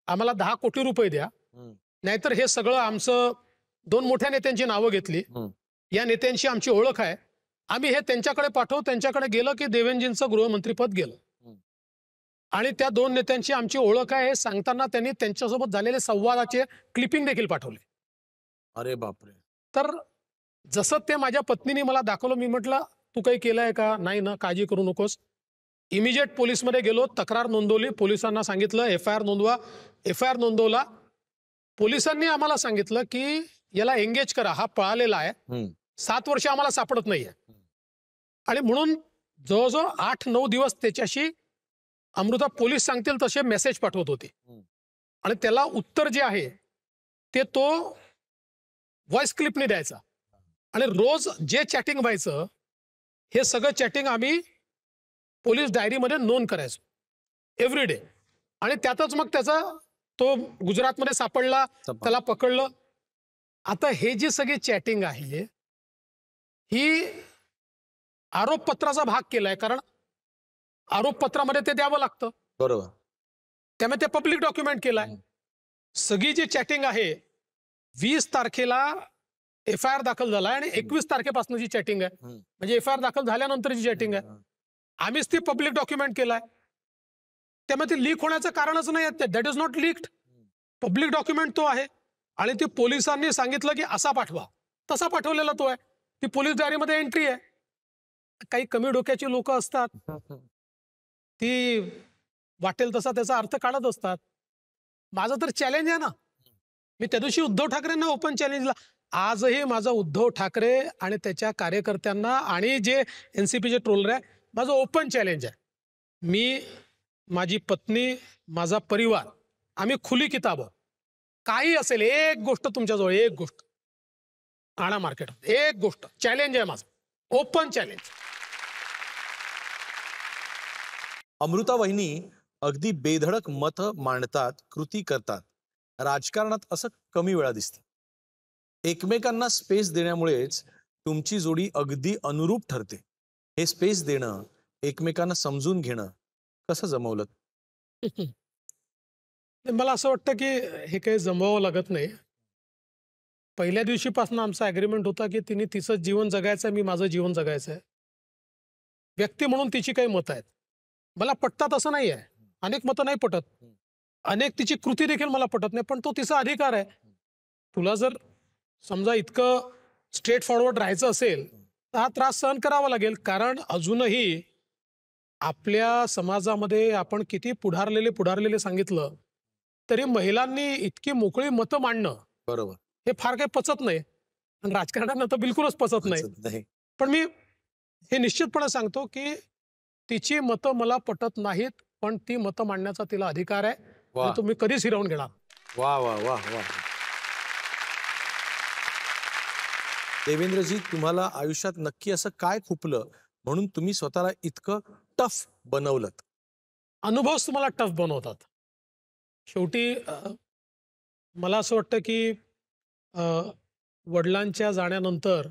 आम्हाला 10 कोटी रुपये द्या, नाहीतर हे सगळं आमचं. 2 मोठ्या नेत्यांची नावं घेतली, या नेत्यांशी आमची ओळख आहे, आम्ही हे त्यांच्याकडे पाठवू. त्यांच्याकडे गेलं की देवेंद्रजींचं गृहमंत्रीपद गेलं. आणि त्या 2 नेत्यांची आमची ओळख आहे हे सांगताना त्यांनी त्यांच्यासोबत झालेले संवादाचे क्लिपिंग देखील पाठवले. अरे बापरे. तर जसं ते माझ्या पत्नीने मला दाखवलं, मी म्हटलं तू काही केलंय का? नाही ना, काळजी करू नकोस. इमिजिएट पोलीसमध्ये गेलो, तक्रार नोंदवली, पोलिसांना सांगितलं FIR नोंदवा. FIR नोंदवला. पोलिसांनी आम्हाला सांगितलं की याला एंगेज करा, हा पळालेला आहे, 7 वर्ष आम्हाला सापडत नाहीये. आणि म्हणून जवळजवळ 8-9 दिवस त्याच्याशी अमृता पोलीस सांगतील तसे मेसेज पाठवत होते. आणि त्याला उत्तर जे आहे ते तो व्हॉइस क्लिपने द्यायचा. आणि रोज जे चॅटिंग व्हायचं हे सगळं चॅटिंग आम्ही पोलीस डायरीमध्ये नोंद करायचो एव्हरीडे. आणि त्यातच मग त्याचा तो गुजरातमध्ये सापडला, त्याला पकडलं. आता हे जी सगळी चॅटिंग आहे ही आरोपपत्राचा भाग केलाय, कारण आरोपपत्रामध्ये ते द्यावं लागतं. बरोबर. त्यामुळे ते पब्लिक डॉक्युमेंट केलाय. सगळी जी चॅटिंग आहे 20 तारखेला FIR दाखल झालाय आणि 21 तारखेपासून जी चॅटिंग आहे, म्हणजे FIR दाखल झाल्यानंतरची चॅटिंग आहे, आम्हीच ती पब्लिक डॉक्युमेंट केलाय. त्यामुळे ती लीक होण्याचं कारणच नाही. That is not leaked. Public document तो आहे. आणि ती पोलिसांनी सांगितलं की असा पाठवा, तसा पाठवलेला तो आहे. ती पोलीस डायरीमध्ये एंट्री आहे. काही कमी डोक्याची लोक असतात, ती वाटेल तसा त्याचा अर्थ काढत असतात. माझं तर चॅलेंज आहे ना, मी त्या दिवशी उद्धव ठाकरेंना ओपन चॅलेंजला, आजही माझा उद्धव ठाकरे आणि त्याच्या कार्यकर्त्यांना आणि जे NCPचे ट्रोलर आहे, माझं ओपन चॅलेंज आहे. मी, माझी पत्नी, माझा परिवार, आम्ही खुली किताब, काही असेल, एक गोष्ट तुमच्याजवळ, एक गोष्ट आणा मार्केटात, एक गोष्ट, चॅलेंज आहे माझं, ओपन चॅलेंज. अमृता वहिनी अगदी बेधडक मत मांडतात, कृती करतात. राजकारणात असं कमी वेळा दिसतं. एकमेकांना स्पेस देण्यामुळेच तुमची जोडी अगदी अनुरूप ठरते. हे स्पेस देणं, एकमेकांना समजून घेणं कसं जमवलं? मला असं वाटतं की हे काही जमवावं लागत नाही. पहिल्या दिवशीपासून आमचा ॲग्रीमेंट होता की तिने तिचं जीवन जगायचं आहे, मी माझं जीवन जगायचं आहे. व्यक्ती म्हणून तिची काही मतं आहेत, मला पटतात असं नाही आहे. अनेक मतं नाही पटत, अनेक तिची कृती देखील मला पटत नाही, पण तो तिचा अधिकार आहे. तुला जर समजा इतकं स्ट्रेट फॉरवर्ड राहायचं असेल तर हा त्रास सहन करावा लागेल. कारण अजूनही आपल्या समाजामध्ये आपण किती पुढारलेले सांगितलं तरी महिलांनी इतकी मोकळी मतं मांडणं, बरोबर, हे फार काही पचत नाही. आणि राजकारणानं तर बिलकुलच पचत नाही. पण मी हे निश्चितपणे सांगतो की तिची मतं मला पटत नाहीत पण ती मतं मांडण्याचा तिला अधिकार आहे वा. आणि तो मी कधीच हिरावून घेणार. वा वा वा वा. देवेंद्रजी, तुम्हाला आयुष्यात नक्की असं काय खुपलं म्हणून तुम्ही स्वतःला इतकं टफ बनवलं? अनुभवच तुम्हाला टफ बनवतात. शेवटी मला असं वाटतं की वडिलांच्या जाण्यानंतर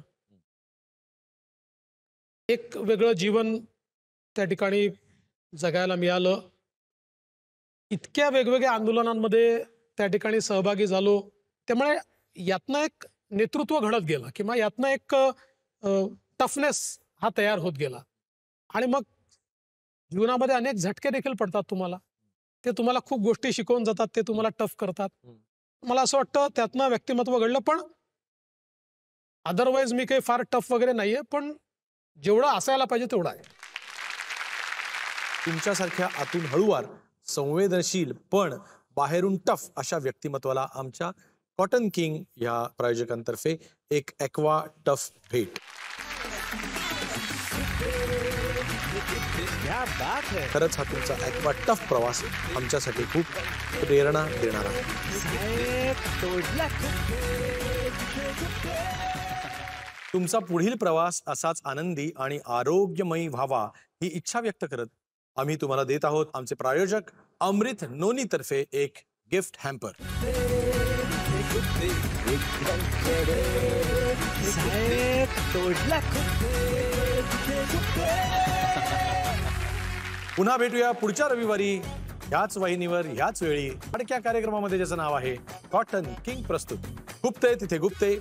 एक वेगळं जीवन त्या ठिकाणी जगायला मिळालं. इतक्या वेगवेगळ्या आंदोलनांमध्ये त्या ठिकाणी सहभागी झालो, त्यामुळे यातनं एक नेतृत्व घडत गेलं किंवा यातनं एक टफनेस हा तयार होत गेला. आणि मग जीवनामध्ये अनेक झटके देखील पडतात तुम्हाला, ते तुम्हाला खूप गोष्टी शिकवून जातात, ते तुम्हाला टफ करतात. मला असं वाटतं त्यातनं व्यक्तिमत्व घडलं. पण अदरवाईज मी काही फार टफ वगैरे नाहीये, पण जेवढं असायला पाहिजे तेवढं आहे. तुमच्यासारख्या आतून हळूवार, संवेदनशील पण बाहेरून टफ अशा व्यक्तिमत्वाला आमच्या कॉटन किंग या प्रायोजकांतर्फे एक ॲक्वा टफ भेट. खरंच हा तुमचा ॲक्वा टफ प्रवास आमच्यासाठी खूप प्रेरणा देणारा आहे. तुमचा पुढील प्रवास असाच आनंदी आणि आरोग्यमयी व्हावा ही इच्छा व्यक्त करत आम्ही तुम्हाला देत आहोत आमचे प्रायोजक अमृत नोनी तर्फे एक गिफ्ट हॅम्पर. पुन्हा भेटूया पुढच्या रविवारी ह्याच वाहिनीवर ह्याच वेळी अडक्या कार्यक्रमामध्ये, ज्याचं नाव आहे कॉटन किंग प्रस्तुत. गुप्ते तिथे गुप्ते.